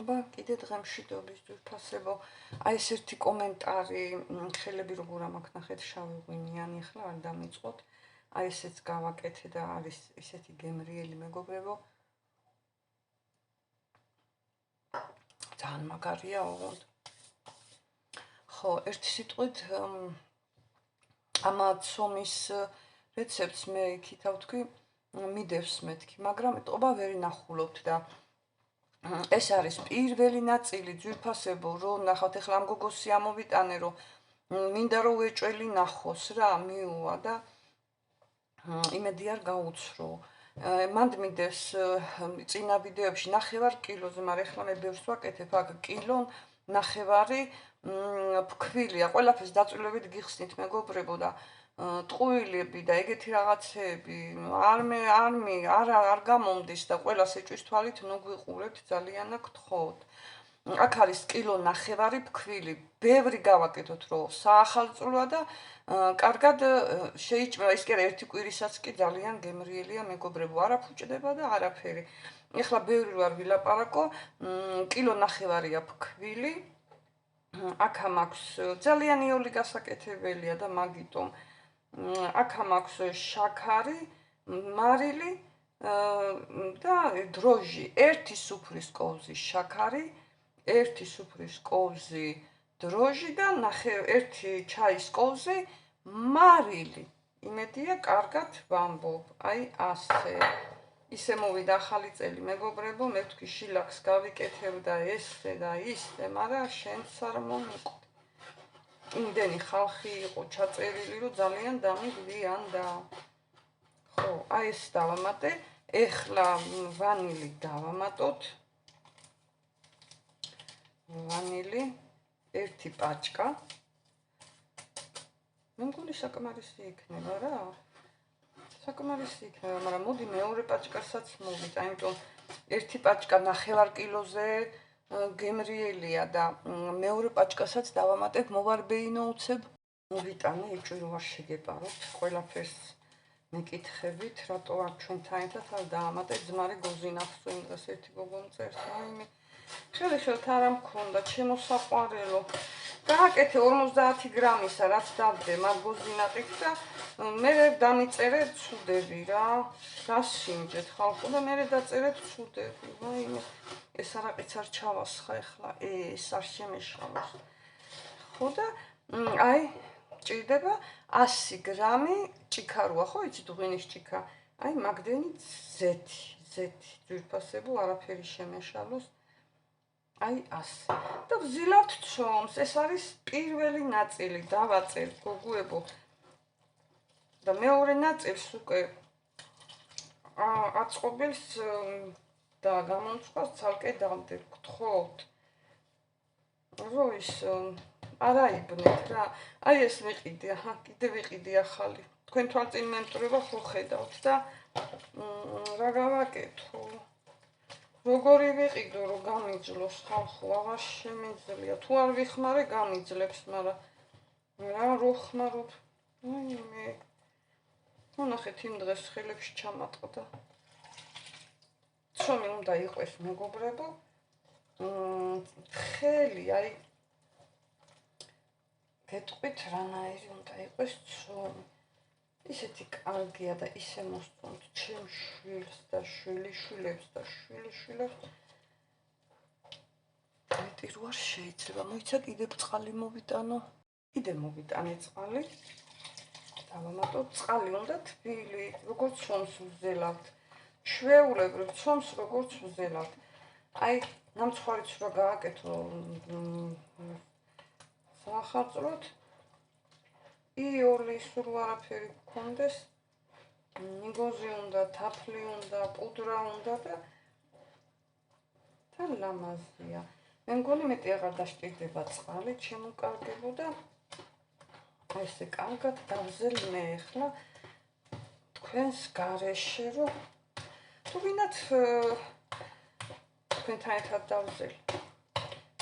აბა კიდე დღემშვიდობის ძვირფასებო. აი ეს ერთი კომენტარი, ხელები როგორ ამაქვს ნახეთ, შავი ღვინიანი, ახლა არ დამიწყოთ. აი ესეც გავაკეთე და არის ისეთი გემრიელი მეგობრებო. ძალიან მაგარია ოღონდ. ხო, ერთი სიტყვით ამა ცომის რეცეპტს მე იქითავ თქვი, მიდევს მეთქი, მაგრამ ტობა ვერ ნახულობთ და ეს არის პირველი ნაწილი ძვირფასებო, რომ ნახავთ ახლა ამ გოგოსი ამოვიტანე, რომ მინდა რომ ვეჭველი ნახოს რა, მიუვა და იმედი არ გაუცრო. მანდ მიდევს წინა ვიდეოებში 9 კილოზე, მაგრამ ახლა მე ბევრს ვაკეთებ, აქ კილო 9 ფქვილია, ყველაფერს დაწვრილებით გიხსნით მეგობრებო და ტყუილები და ეგეთი რაღაცეები არ გამომდის და ყველას ეჭვის თვალით ნუ გვიყურებთ, ძალიან გთხოვთ. აქ არის კილო 9 ფქვილი, ბევრი გავაკეთოთ რომ საახალწლოა და კარგად შეიჭმა, ის კი არა ერთი კვირისაც კი ძალიან გემრიელია მეგობრებო, არა ფუჭდება და არაფერი. ეხლა ბევრი ვარ ვილაპარაკო, კილო 9-ია ფქვილი. აქ მაქვს ძალიან იოლი გასაკეთებელია და მაგიტომ აქ მაქვს შაქარი, მარილი და დროჟი, 1 სუფრის კოვზი შაქარი, 1 სუფრის კოვზი დროჟი და 1 ჩაის კოვზი მარილი. იმედია კარგად ვამბობ, აი ასე. ისე მოვიდა ახალი წელი მეგობრებო, მე ვთქვი შილაკს გავიკეთებ და ესე და ისე, მაგრამ შენც არ მომიყვე. იმდენი ხალხი იყო ჩაწერილი, რომ ძალიან დამიგვიანდა. ხო, აი ეს დავამატე, ეხლა ვანილი დავამატოთ. ვანილი 1 პაჭკა. მე მგონი საკმარისი იქნება რა. საკმარისი იქნება, მაგრამ მოდი მეორე პაჭკასაც მოვიტან, იმიტომ 1 პაჭკა 9 კილოზე გემრიელია და მეორე პაჭკასაც დავამატებ, მოვარბეინო უცებ. მოვიტანე, ეჭვი რო არ შეგეპაროთ, ყველაფერს მეკითხებით, რატო არ ჩვენთან ერთად არ დაამატე ძმარი გოზინახს, იმ დღეს ერთი გოგო მწერს, რაიმე. ხელით არ მქონდა, ჩემო საყვარელო. გააკეთე 50 გრამისა, რაც დავდე მაგოზინაყით და მე დამიწერე ცუდები რა. გასინჯეთ ხალხო და მე დაწერეთ ცუდები. ვაიმე, ეს არაყიც არ ჩავასხა ეხლა, ეს არ შემეშალოს. ხო და აი ჭირდება 100 გრამი ჭიქაროა, ხო იცით ღვინის ჭიქა. აი მაგდენი ზეთი, ძვირფასებო, არაფერი შემეშალოს. აი ასე. და ვზილავთ ცომს, ეს არის პირველი ნაწილი, დავაწერ გოგოებო. და მეორე ნაწილს უკვე აწყობილს და გამომწვას ცალკე დავდებ, გთხოვთ. რო ის არაიბნეთ რა. აი ეს ვიყიდე, აჰა, კიდე ვიყიდე ახალი. თქვენ თვალწინ მემტრება ხო ხედავთ და რა გავაკეთო? როგორი ვიყიდო, რომ გამიძლოს ხალხო, აღარ შემიძლია. თუ არ ვიხმარე, გამიძლებს, მაგრამ რა რო ხმარობ? ვაიმე. ნახეთ იმ დღეს ხელებში ჩამატყდა. ცომი უნდა იყოს მეგობრებო. ხელი, აი გეტყვით რანაირი უნდა იყოს ცომი. ისეთი კარგია და ისე მოსწონთ ჩემ შვილს და შვილიშვილებს და შვილიშვილებს. მეტი რო არ შეიძლება, მოიცა კიდე წყალი მოვიტანო. კიდე მოვიტანე წყალი. დავამატოთ წყალი უნდა თბილი, როგორც ცომს ვზელავთ. ჩვეულებრივ ცომს როგორც ვზელავთ. აი, ნამცხვარიც რო გააკეთო საახალწლოდ. იოლი სულ არაფერი გქონდეს. ნიგოზი უნდა, თაფლი უნდა, პუდრა უნდა და ლამაზია. მე მგონი მეტი აღარ დაშტირდება წყალი, შემოკარგებო და აი ესე კარგად დავზელ მე ახლა თქვენს გარეშე, რომ თუ გინდათ თქვენთან ერთად დავზელ,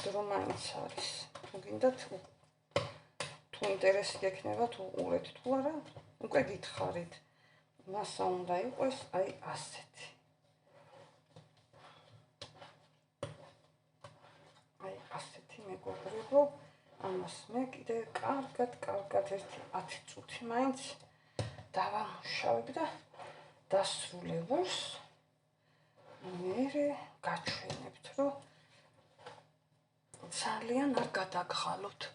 დრო მაინც არის. თუ გინდათ თუ ინტერესი გექნება, თუ უყურეთ, თუ არა, უკვე გითხარით. მასა უნდა იყოს აი ასეთი. ამას მე კიდე კარგად 10 წუთი მაინც დავამუშავებ და დასრულებულს მე გაჩვენებთ, რომ ძალიან არ გადაგხალოთ.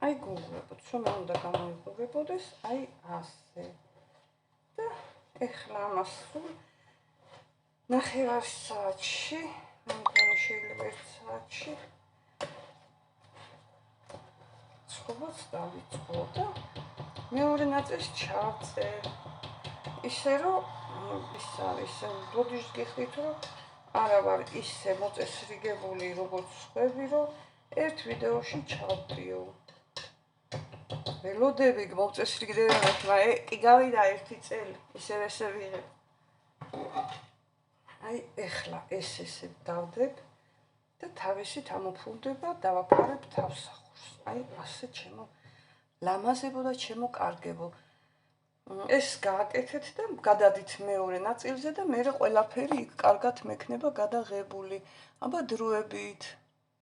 აი გუგლებოთ, რომ უნდა გამოიყურებოდეს, აი ასე. და ეხლა ამას სულ 9 საათში, მე მგონი შეიძლება 1 საათში ცხოველს დავიწყო და მეორე ნაწილს ჩავწერ. ისე რომ ის არის, ბოდიშს გიხდით, რომ არა ვარ ისე მოწესრიგებული როგორც ხვევი, რომ ერთ ვიდეოში ჩავდიო. ველოდები მოწესრიგდებათ, მაგრამ კი გავიდა 1 წელი, ისევ ესე ვიღებ. აი ეხლა ესე დავდებ და თავისით ამოფულდება, დავაფარებ თავსახურს. აი ასე ჩემო ლამაზებო და ჩემო კარგებო. ეს გააკეთეთ და გადადით მეორე ნაწილზე და მე ყველაფერი იქ კარგად მექნება გადაღებული. აბა დროებით